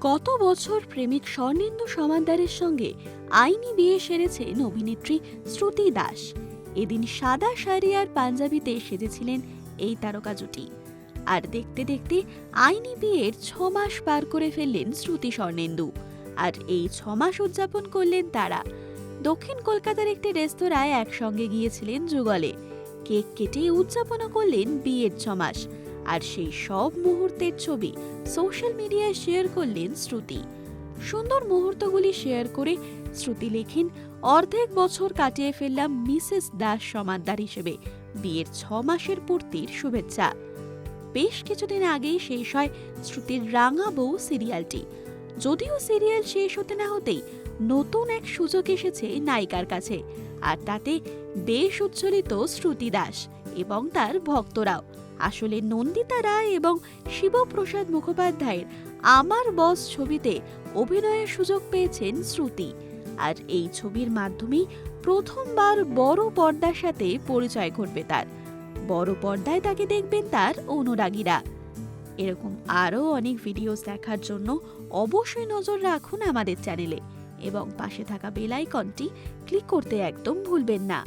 গত বছর প্রেমিক স্বর্ণেন্দু সমাদ্দারের সঙ্গে আইনি বিয়ে সেরেছেন অভিনেত্রী শ্রুতি দাস। এদিন সাদা শাড়ি আর পাঞ্জাবিতে সেজেছিলেন এই তারকা জুটি। আর দেখতে দেখতে আইনি বিয়ের 6 মাস পার করে ফেললেন শ্রুতি স্বর্ণেন্দু। আর এই 6 মাস উদযাপন করলেন তারা দক্ষিণ কলকাতার একটি রেস্তোরাঁয় একসঙ্গে গিয়েছিলেন যুগলে। কেক কেটে উদযাপনও করলেন বিয়ের 6 মাস। আর সেই সব মুহূর্তের ছবি সোশ্যাল মিডিয়ায় শেয়ার করলেন শ্রুতি। সুন্দর মুহূর্তগুলি শেয়ার করে শ্রুতি লেখেন, অর্ধেক বছর কাটিয়ে ফেললাম মিসেস দাস সমাদ্দার হিসেবে, বিয়ের 6 মাসের পূর্তির শুভেচ্ছা। বেশ কিছুদিন আগেই শেষ হয় শ্রুতির রাঙা বউ সিরিয়ালটি। যদিও সিরিয়াল শেষ হতে না হতেই নতুন এক সুযোগ এসেছে নায়িকার কাছে, আর তাতে বেশ উজ্জ্বলিত শ্রুতি দাস এবং তার ভক্তরাও। আসলে নন্দিতা রায় এবং শিবপ্রসাদ মুখোপাধ্যায়ের আমার বস ছবিতে অভিনয়ের সুযোগ পেয়েছেন শ্রুতি। আর এই ছবির মাধ্যমেই প্রথমবার বড় পর্দার সাথে পরিচয় ঘটবে তার। বড় পর্দায় তাকে দেখবেন তার অনুরাগীরা। এরকম আরও অনেক ভিডিওস দেখার জন্য অবশ্যই নজর রাখুন আমাদের চ্যানেলে এবং পাশে থাকা বেল আইকনটি ক্লিক করতে একদম ভুলবেন না।